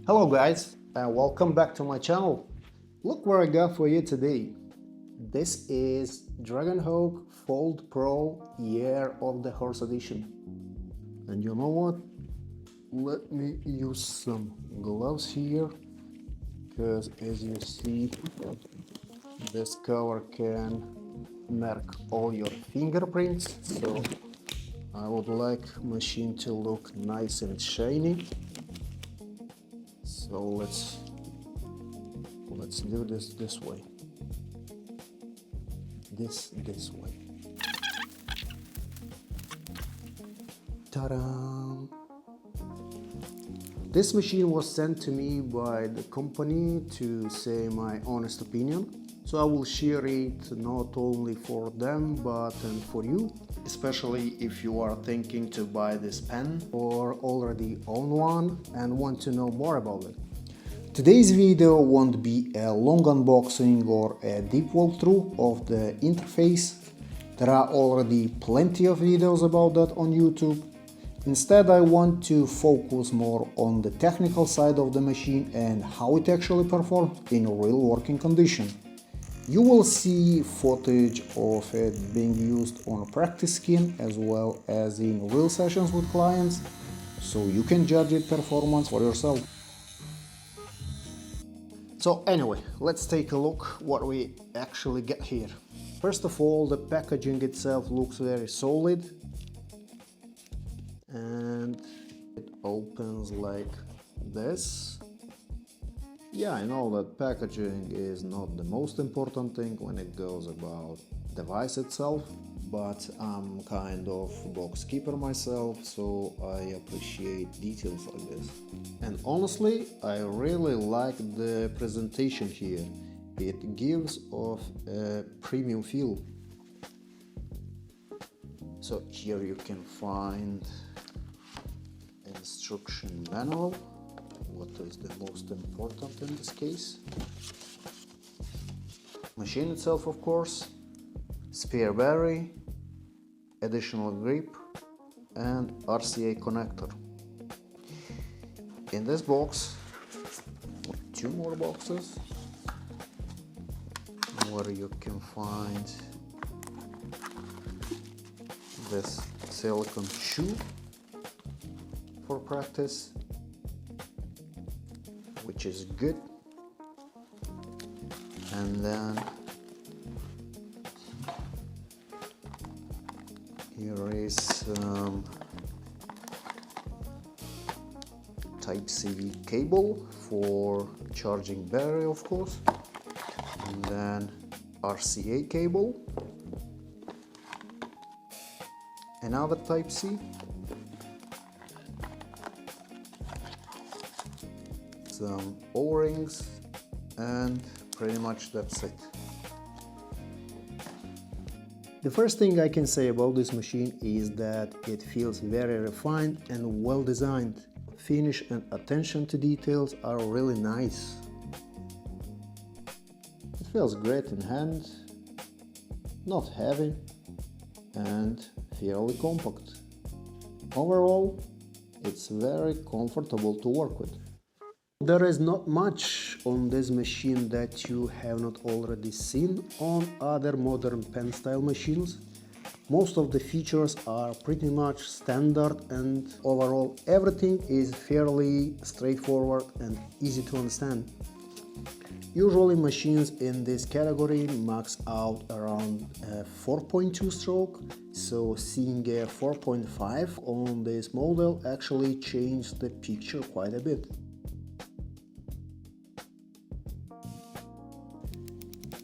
Hello guys, and welcome back to my channel. Look what I got for you today. This is Dragonhawk Fold Pro Year of the Horse Edition. And you know what? Let me use some gloves here, because as you see, this cover can mark all your fingerprints. So I would like machine to look nice and shiny. So let's do this way. This way. Ta-da! This machine was sent to me by the company to say my honest opinion. So I will share it not only for them but and for you, especially if you are thinking to buy this pen or already own one and want to know more about it. Today's video won't be a long unboxing or a deep walkthrough of the interface. There are already plenty of videos about that on YouTube. Instead, I want to focus more on the technical side of the machine and how it actually performs in real working condition. You will see footage of it being used on a practice skin as well as in real sessions with clients, so you can judge its performance for yourself. So anyway, let's take a look what we actually get here. First of all, the packaging itself looks very solid and it opens like this. Yeah, I know that packaging is not the most important thing when it goes about device itself, but I'm kind of box keeper myself, so I appreciate details like this. And honestly, I really like the presentation here. It gives off a premium feel. So here you can find instruction manual. What is the most important in this case? Machine itself, of course, spare battery, additional grip, and RCA connector. In this box, two more boxes where you can find this silicone shoe for practice, which is good. And then here is Type-C cable for charging battery, of course, and then RCA cable, another Type-C, some O-rings, and pretty much that's it. The first thing I can say about this machine is that it feels very refined and well designed. Finish and attention to details are really nice. It feels great in hand, not heavy, and fairly compact. Overall, it's very comfortable to work with. There is not much on this machine that you have not already seen on other modern pen style machines. Most of the features are pretty much standard, and overall everything is fairly straightforward and easy to understand. Usually machines in this category max out around a 4.2 stroke, so seeing a 4.5 on this model actually changed the picture quite a bit.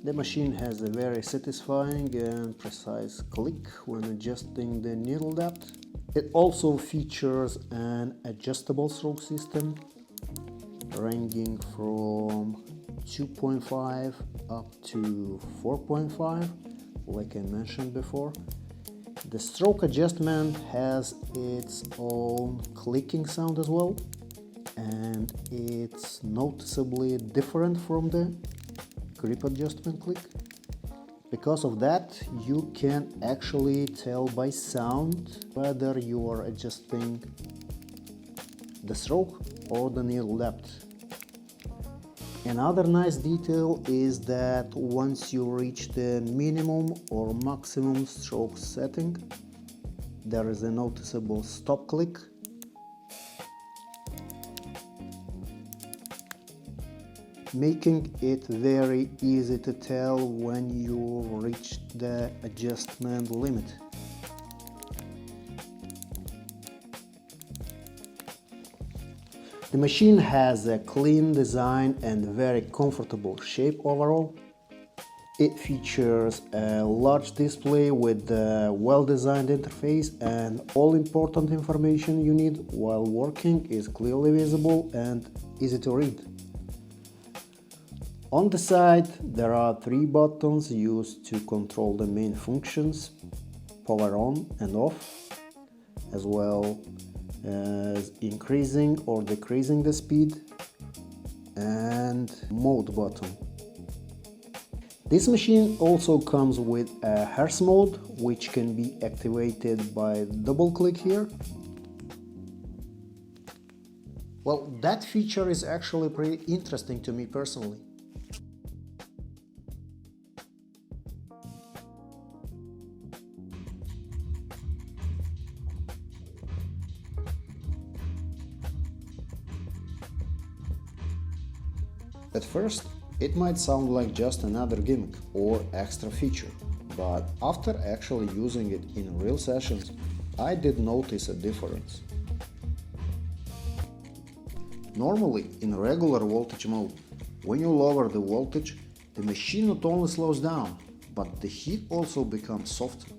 The machine has a very satisfying and precise click when adjusting the needle depth. It also features an adjustable stroke system ranging from 2.5 up to 4.5, like I mentioned before. The stroke adjustment has its own clicking sound as well, and it's noticeably different from the grip adjustment click. Because of that, you can actually tell by sound whether you are adjusting the stroke or the needle depth. Another nice detail is that once you reach the minimum or maximum stroke setting, there is a noticeable stop click, making it very easy to tell when you reached the adjustment limit. The machine has a clean design and very comfortable shape overall. It features a large display with a well-designed interface, and all important information you need while working is clearly visible and easy to read. On the side, there are 3 buttons used to control the main functions: power on and off, as well as increasing or decreasing the speed, and mode button. This machine also comes with a Hertz Mode, which can be activated by double click here. Well, that feature is actually pretty interesting to me personally. At first, it might sound like just another gimmick or extra feature, but after actually using it in real sessions, I did notice a difference. Normally, in regular voltage mode, when you lower the voltage, the machine not only slows down, but the heat also becomes softer.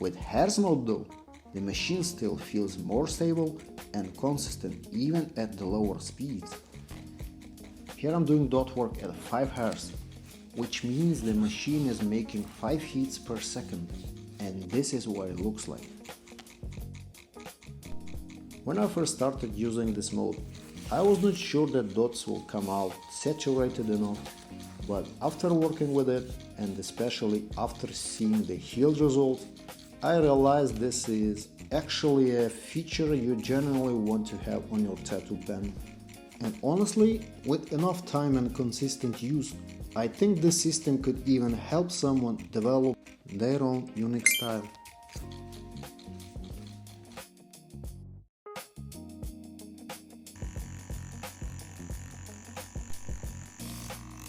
With Hertz Mode though, the machine still feels more stable and consistent even at the lower speeds. Here I'm doing Dotwork at 5 Hz, which means the machine is making 5 hits per second, and this is what it looks like. When I first started using this mode, I was not sure that dots will come out saturated enough, but after working with it, and especially after seeing the yield results, I realized this is actually a feature you genuinely want to have on your tattoo pen. And honestly, with enough time and consistent use, I think this system could even help someone develop their own unique style.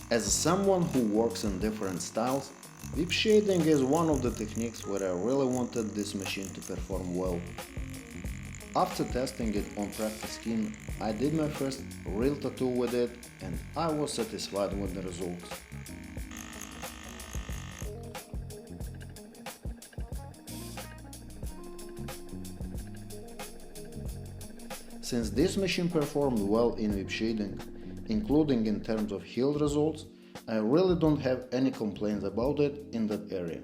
As someone who works in different styles, whip shading is one of the techniques where I really wanted this machine to perform well. After testing it on practice skin, I did my first real tattoo with it, and I was satisfied with the results. Since this machine performed well in whip shading, including in terms of yield results, I really don't have any complaints about it in that area.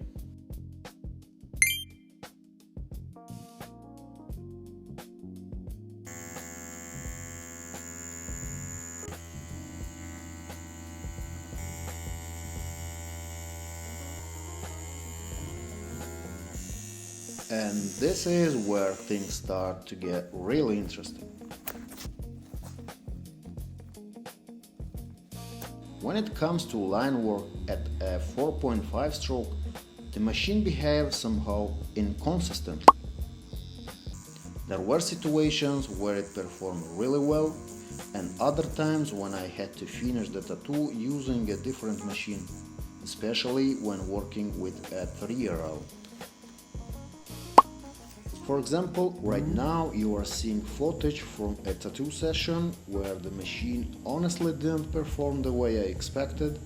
And this is where things start to get really interesting. When it comes to line work at a 4.5 stroke, the machine behaves somehow inconsistently. There were situations where it performed really well, and other times when I had to finish the tattoo using a different machine, especially when working with a 3-year-old. For example, right now you are seeing footage from a tattoo session where the machine honestly didn't perform the way I expected,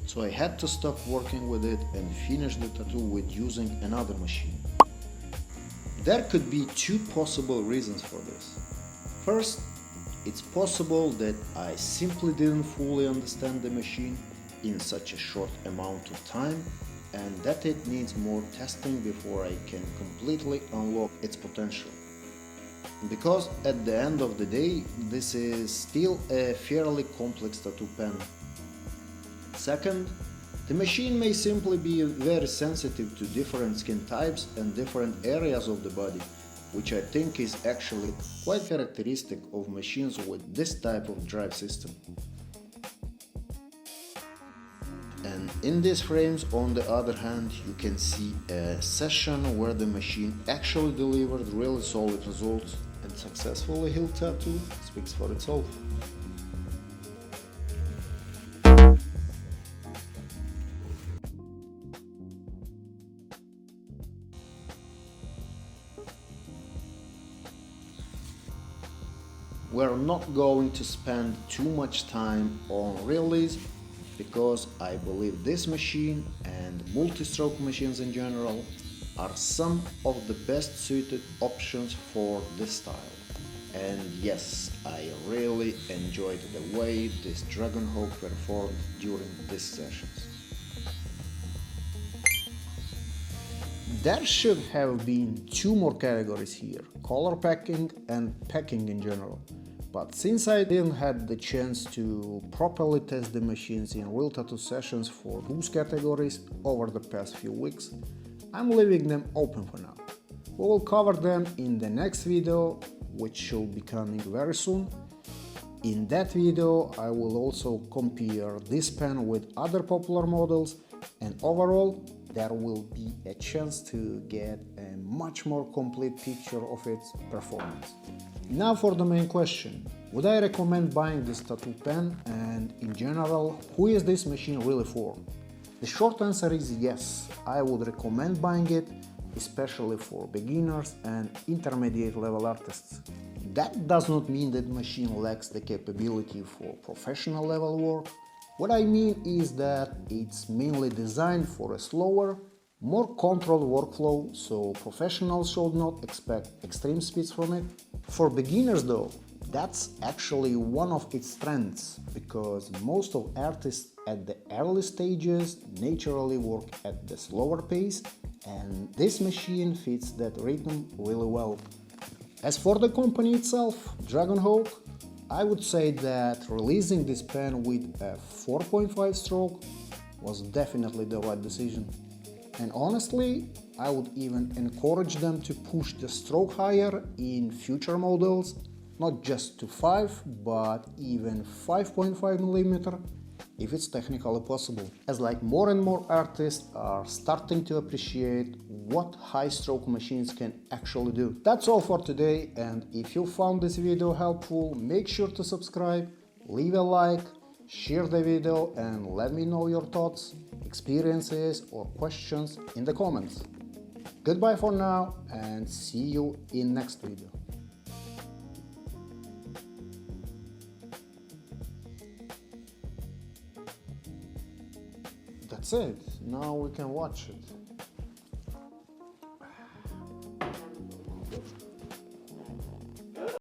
so I had to stop working with it and finish the tattoo with using another machine. There could be 2 possible reasons for this. First, it's possible that I simply didn't fully understand the machine in such a short amount of time, and that it needs more testing before I can completely unlock its potential. Because at the end of the day, this is still a fairly complex tattoo pen. Second, the machine may simply be very sensitive to different skin types and different areas of the body, which I think is actually quite characteristic of machines with this type of drive system. And in these frames, on the other hand, you can see a session where the machine actually delivered really solid results, and successfully healed Dattoo speaks for itself. We're not going to spend too much time on Realism because I believe this machine and multistroke machines in general are some of the best suited options for this style. And yes, I really enjoyed the way this Dragonhawk performed during these sessions. There should have been two more categories here, color packing and packing in general. But since I didn't have the chance to properly test the machines in real Dattoo sessions for those categories over the past few weeks, I'm leaving them open for now. We will cover them in the next video, which should be coming very soon. In that video, I will also compare this pen with other popular models, and overall, there will be a chance to get a much more complete picture of its performance. Now for the main question, would I recommend buying this Dattoo pen, and in general, who is this machine really for? The short answer is yes, I would recommend buying it, especially for beginners and intermediate level artists. That does not mean that the machine lacks the capability for professional level work. What I mean is that it's mainly designed for a slower, more controlled workflow, so professionals should not expect extreme speeds from it. For beginners though, that's actually one of its strengths, because most of artists at the early stages naturally work at the slower pace, and this machine fits that rhythm really well. As for the company itself, Dragonhawk, I would say that releasing this pen with a 4.5 stroke was definitely the right decision. And honestly, I would even encourage them to push the stroke higher in future models, not just to 5, but even 5.5mm if it's technically possible, as like more and more artists are starting to appreciate what high stroke machines can actually do. That's all for today, and if you found this video helpful, make sure to subscribe, leave a like, share the video, and let me know your thoughts, experiences or questions in the comments. Goodbye for now, and see you in next video. That's it, now we can watch it.